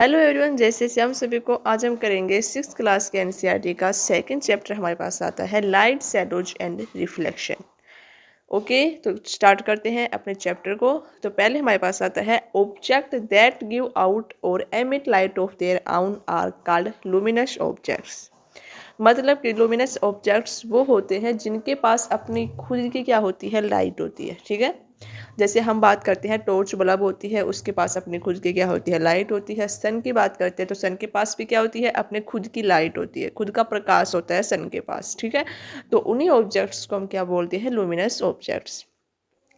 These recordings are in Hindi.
हेलो एवरीवन, जैसे से हम सभी को आज हम करेंगे 6th क्लास के एनसीईआरटी का सेकंड चैप्टर हमारे पास आता है light, shadows and reflection. Okay, तो स्टार्ट करते हैं अपने चैप्टर को। तो पहले हमारे पास आता है ऑब्जेक्ट दैट गिव आउट और emit light of their own are called luminous objects. मतलब कि लुमिनस ऑब्जेक्ट्स वो होते हैं जिनके पास अपनी खुद की क्या होती है, लाइट होती है। ठीक है, जैसे हम बात करते हैं टॉर्च बल्ब होती है, उसके पास अपनी खुद की क्या होती है, लाइट होती है। सन की बात करते हैं तो सन के पास भी क्या होती है, अपने खुद की लाइट होती है, खुद का प्रकाश होता है सन के पास। ठीक है, तो उन्हीं ऑब्जेक्ट्स को हम क्या बोलते हैं, लुमिनस ऑब्जेक्ट्स।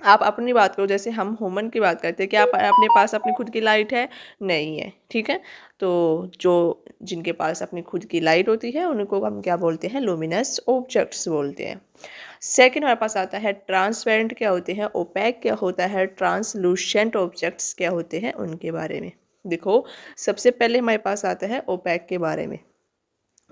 आप अपनी बात करो, जैसे हम ह्यूमन की बात करते हैं, क्या आप अपने पास अपनी खुद की लाइट है? नहीं है। ठीक है, तो जो जिनके पास अपनी खुद की लाइट होती है उनको हम क्या बोलते हैं, लुमिनस ऑब्जेक्ट्स बोलते हैं। सेकंड हमारे पास आता है ट्रांसपेरेंट क्या होते हैं, ओपैक क्या होता है, ट्रांसलूसेंट ऑब्जेक्ट्स क्या होते हैं, उनके बारे में देखो। सबसे पहले हमारे पास आता है ओपैक के बारे में।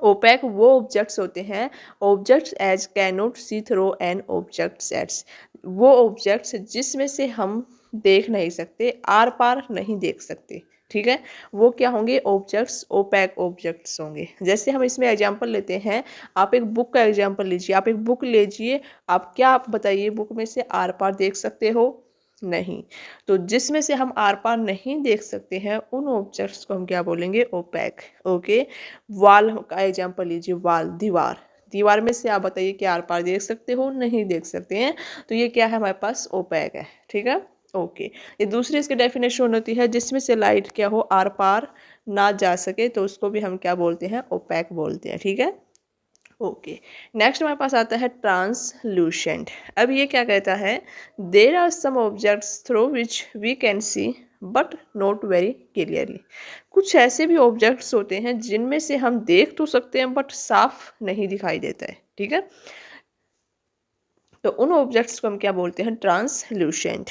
ओपैक वो ऑब्जेक्ट्स होते हैं, objects as can not see through an objects एट्स, वो ऑब्जेक्ट्स जिसमें से हम देख नहीं सकते, आर पार नहीं देख सकते। ठीक है, वो क्या होंगे, ऑब्जेक्ट्स ओपैक ऑब्जेक्ट्स होंगे। जैसे हम इसमें एग्जांपल लेते हैं, आप एक बुक का एग्जांपल लीजिए, आप एक बुक लीजिए, आप बताइए बुक में से आर पार देख सकते हो? नहीं। तो जिसमें से हम आर पार नहीं देख सकते हैं उन ऑब्जेक्ट्स को हम क्या बोलेंगे, ओपैक। ओके, वॉल का एग्जांपल लीजिए, वॉल, दीवार, दीवार में से आप बताइए कि आर पार देख सकते हो? नहीं देख सकते हैं, तो ये क्या है, हमारे पास ओपैक है। ठीक है, ओके। ये दूसरी इसकी डेफिनेशन होती है, जिसमें से लाइट क्या हो, आर पार ना जा सके, तो उसको भी हम क्या बोलते हैं, ओपैक बोलते हैं। ठीक है, ओके। नेक्स्ट हमारे पास आता है ट्रांसलूसेंट। अब ये क्या कहता है, there are some objects through which we can see but not very clearly. कुछ ऐसे भी ऑब्जेक्ट्स होते हैं जिनमें से हम देख तो सकते हैं बट साफ नहीं दिखाई देता है। ठीक है, तो उन ऑब्जेक्ट्स को हम क्या बोलते हैं, ट्रांसलूसेंट।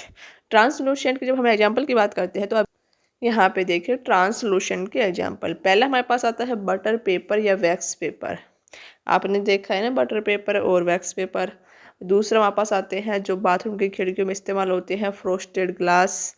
ट्रांसलूसेंट की जब हम एग्जाम्पल की बात करते हैं तो अब यहाँ पे देखिए ट्रांसलूसेंट के एग्जाम्पल। पहला हमारे पास आता है बटर पेपर या वैक्स पेपर। आपने देखा है ना, बटर पेपर और वैक्स पेपर। दूसरा हमारे पास आते हैं जो बाथरूम की खिड़कियों में इस्तेमाल होते हैं, फ्रोस्टेड ग्लास।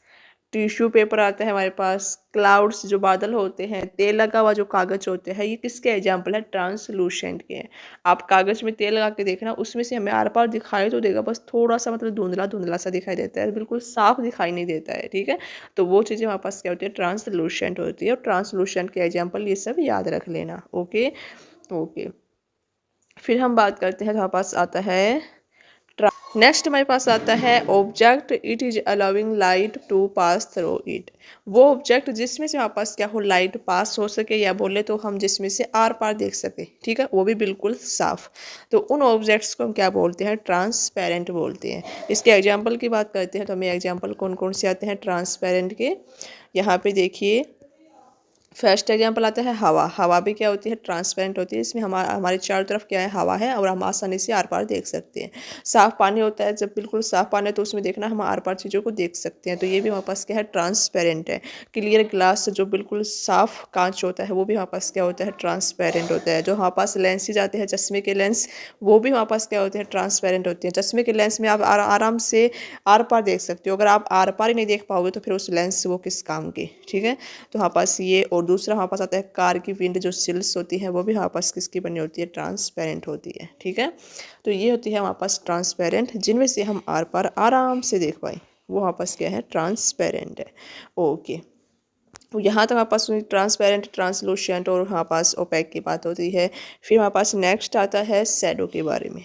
टिश्यू पेपर आता है हमारे पास, क्लाउड्स जो बादल होते हैं, तेल लगा हुआ जो कागज होते हैं, ये किसके एग्जाम्पल है, ट्रांसलूसेंट के हैं। आप कागज में तेल लगा के देखना, उसमें से हमें आर पार दिखाई तो देगा, बस थोड़ा सा मतलब धुंधला धुंधला सा दिखाई देता है, बिल्कुल साफ दिखाई नहीं देता है। ठीक है, तो वो चीज़ें हमारे पास क्या होती है, ट्रांसलूसेंट होती है। और ट्रांसलूसेंट के एग्जाम्पल ये सब याद रख लेना। Okay, okay. फिर हम बात करते हैं तो हमारे पास आता है नेक्स्ट हमारे पास आता है object it is allowing light to pass through it. वो ऑब्जेक्ट जिसमें से हमारे पास क्या हो, लाइट पास हो सके, या बोले तो हम जिसमें से आर पार देख सके। ठीक है, वो भी बिल्कुल साफ। तो उन ऑब्जेक्ट्स को हम क्या बोलते हैं, ट्रांसपेरेंट बोलते हैं। इसके एग्जाम्पल की बात करते हैं तो हमें एग्जाम्पल कौन कौन से आते हैं ट्रांसपेरेंट के। यहाँ पे देखिए, फर्स्ट एग्जाम्पल आता है हवा। हवा भी क्या होती है, ट्रांसपेरेंट होती है। इसमें हमारे चारों तरफ क्या है, हवा है, और हम आसानी से आर पार देख सकते हैं। साफ पानी होता है, जब बिल्कुल साफ पानी है तो उसमें देखना हम आर पार चीज़ों को देख सकते हैं, तो ये भी हमारे पास क्या है, ट्रांसपेरेंट है। क्लियर ग्लास जो बिल्कुल साफ कांच होता है वो भी हमारे पास क्या होता है, ट्रांसपेरेंट होता है। जो हमारे पास लेंसेज आते हैं, चश्मे के लेंस, वो भी हमारे पास क्या होते हैं, ट्रांसपेरेंट होते हैं। चश्मे के लेंस में आप आराम से आर पार देख सकते हो, अगर आप आर पार ही नहीं देख पाओगे तो फिर उस लेंस से वो किस काम के। ठीक है, तो हमारे पास ये, और दूसरा हमारे पास आता है कार की विंड जो सिल्स होती है वो भी हमारे पास किसकी बनी होती है, ट्रांसपेरेंट होती है। ठीक है, तो ये होती है हमारे पास ट्रांसपेरेंट, जिनमें से हम आर पार आराम से देख पाए, वो हमारे पास क्या है, ट्रांसपेरेंट है। ओके, तो यहाँ तक हमारे पास ट्रांसपेरेंट, ट्रांसलूसेंट और हमारे पास ओपैक की बात होती है। फिर हमारे पास नेक्स्ट आता है शैडो के बारे में।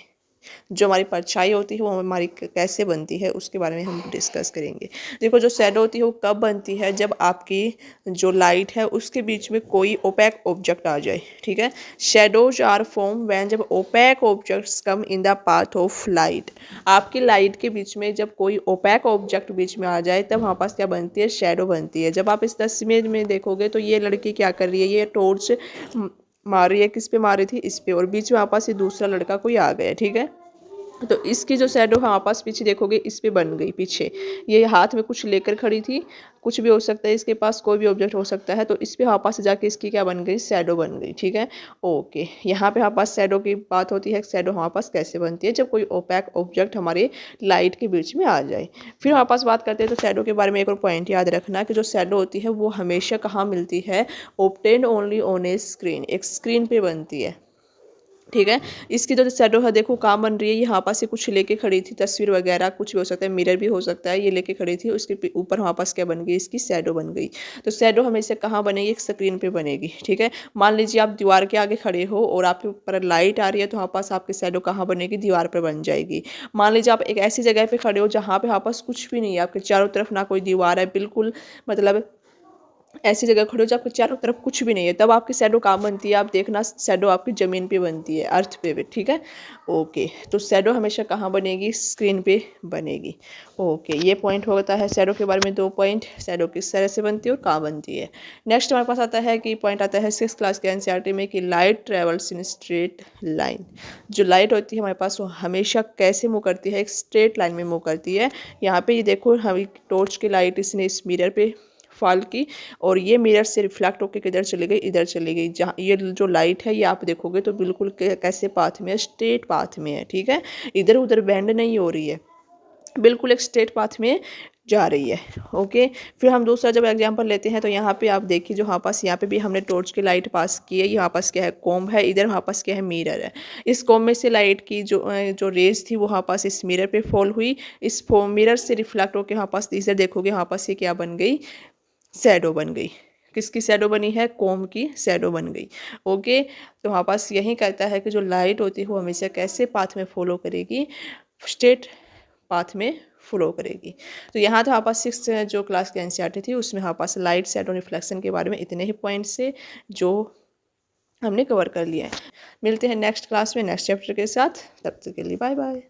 जो हमारी परछाई होती है वो हमारी कैसे बनती है उसके बारे में हम डिस्कस करेंगे। देखो, जो शैडो होती है वो कब बनती है, जब आपकी जो लाइट है उसके बीच में कोई ओपैक ऑब्जेक्ट आ जाए। ठीक है, शैडोज आर फॉर्म व्हेन, जब opaque objects come in the path of light. आपकी लाइट के बीच में जब कोई ओपैक ऑब्जेक्ट बीच में आ जाए तब हमारे पास क्या बनती है, शैडो बनती है। जब आप इस तस्वीर में देखोगे तो ये लड़की क्या कर रही है, ये टॉर्च मार रही है, किस पे मार रही थी, इस पे, और बीच में आपस ये दूसरा लड़का कोई आ गया। ठीक है, तो इसकी जो शैडो हमारे पास पीछे देखोगे इस पे बन गई पीछे, ये हाथ में कुछ लेकर खड़ी थी, कुछ भी हो सकता है इसके पास, कोई भी ऑब्जेक्ट हो सकता है, तो इस पे हमारे पास जाके इसकी क्या बन गई, शैडो बन गई। ठीक है, ओके। यहाँ पे हमारे पास शैडो की बात होती है, शैडो हमारे पास कैसे बनती है, जब कोई ओपैक ऑब्जेक्ट हमारे लाइट के बीच में आ जाए। फिर हमारे पास बात करते हैं तो शैडो के बारे में एक और पॉइंट याद रखना कि जो शैडो होती है वो हमेशा कहाँ मिलती है, obtain only on A screen, एक स्क्रीन पे बनती है। ठीक है, इसकी जो शैडो है देखो कहाँ बन रही है, यहाँ पास से कुछ लेके खड़ी थी, तस्वीर वगैरह कुछ भी हो सकता है, मिरर भी हो सकता है, ये लेके खड़ी थी, उसके ऊपर वहाँ पास क्या बन गई, इसकी शैडो बन गई। तो शैडो हमेशा कहाँ बनेगी, एक स्क्रीन पे बनेगी। ठीक है, मान लीजिए आप दीवार के आगे खड़े हो और आपके ऊपर लाइट आ रही है, तो वहाँ पास आपकी शैडो कहाँ बनेगी, दीवार पर बन जाएगी। मान लीजिए आप एक ऐसी जगह पे खड़े हो जहाँ पे वहाँ पास कुछ भी नहीं है, आपके चारों तरफ ना कोई दीवार है, बिल्कुल मतलब ऐसी जगह खड़े हो जब आपके चारों तरफ कुछ भी नहीं है, तब आपकी शैडो कहाँ बनती है, आप देखना शैडो आपकी ज़मीन पे बनती है, अर्थ पे भी। ठीक है, ओके। तो शैडो हमेशा कहाँ बनेगी, स्क्रीन पे बनेगी। ओके, ये पॉइंट होता है शैडो के बारे में, 2 पॉइंट, शैडो किस तरह से बनती है और कहाँ बनती है। नेक्स्ट हमारे पास आता है कि पॉइंट आता है 6th क्लास के एनसीईआरटी में कि light travels in straight line. जो लाइट होती है हमारे पास वो हमेशा कैसे मूव करती है, एक स्ट्रेट लाइन में मूव करती है। यहाँ पे ये देखो, हम टॉर्च की लाइट इसने इस मिरर पे फॉल की और ये मिरर से रिफ्लेक्ट होकर किधर चली गई, इधर चली गई। जहाँ ये जो लाइट है ये आप देखोगे तो बिल्कुल कैसे पाथ में है, स्ट्रेट पाथ में है। ठीक है, इधर उधर बेंड नहीं हो रही है, बिल्कुल एक स्ट्रेट पाथ में जा रही है। ओके, फिर हम दूसरा जब एग्जांपल लेते हैं तो यहाँ पे आप देखिए, जो हमारे पास यहाँ पे भी हमने टॉर्च की लाइट पास की है, यहाँ पास क्या है, कॉम्ब है, इधर हमारे पास क्या है, मिरर है। इस कॉम्ब में से लाइट की जो रेज थी वो हमारे पास इस मिरर पे फॉल हुई, इस मिरर से रिफ्लेक्ट होकर हमारे पास इधर देखोगे, हमारे पास ये क्या बन गई, शैडो बन गई। किसकी शैडो बनी है, कॉम्ब की शैडो बन गई। ओके, तो हमारे पास यही कहता है कि जो लाइट होती है वो हमेशा कैसे पाथ में फॉलो करेगी, स्ट्रेट पाथ में फॉलो करेगी। तो यहाँ तो हमारे पास 6th जो क्लास की एनसीईआरटी थी उसमें हमारे पास लाइट शैडो रिफ्लेक्शन के बारे में इतने ही पॉइंट्स से जो हमने कवर कर लिया है। मिलते हैं नेक्स्ट क्लास में नेक्स्ट चैप्टर के साथ, तब तक के लिए बाय बाय।